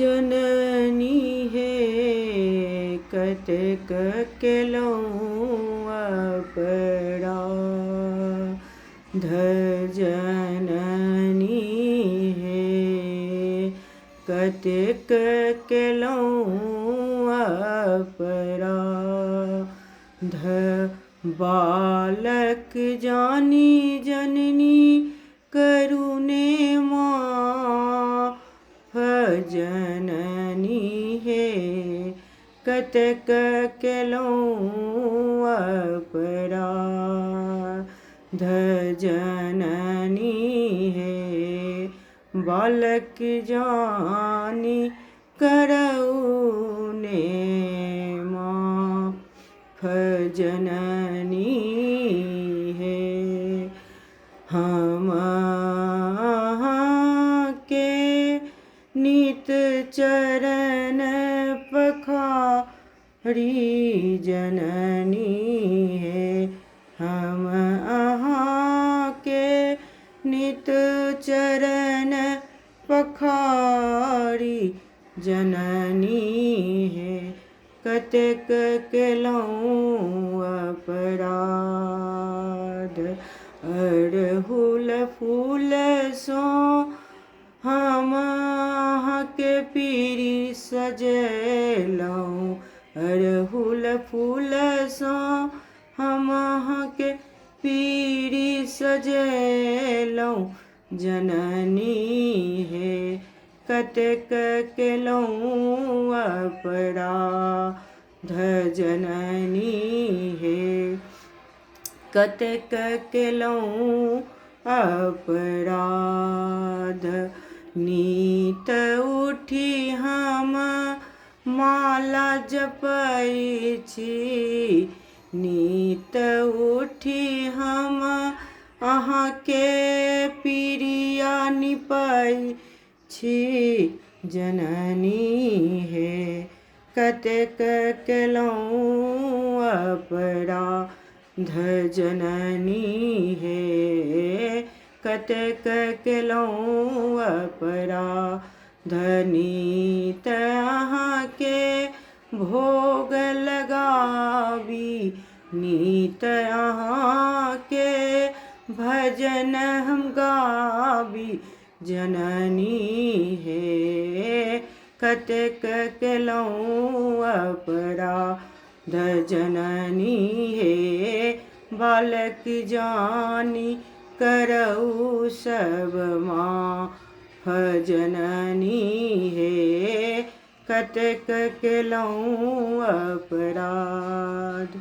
जननी है कतक केलौआ पड़ा जननी है कतक केलौआ पड़ा बालक जानी जननी करुणे माँ जननी है कतक केलौआ पड़ा जननी है बालक जानी करुणे माँ जननी है हम के नित चरण पखारी जननी है हम अहाँ के नित चरण पखारी जननी है कतक केलौआ अपराध अड़हुल फूल सो हम के पीरी सजेलौं अड़हुल फूल सो हम के पीरी सजेलौं जननी है कतक केलौआ अपराध जननी है कतक केलौआ अपराध नीत उठी हम माला जपै छी नीत उठी हम अहाँ के पीरिया निपै छी जननी है कतक केलौआ अपराध जननी है कतक केलौआ अपराध नीत अहाँ के भोग लगाबी नीत अहाँ के भजन हम गाबी जननी है कतक केलौआ अपराध जननी है बालक जानी करऊ सब माफ जननी है कतक केलौआ अपराध।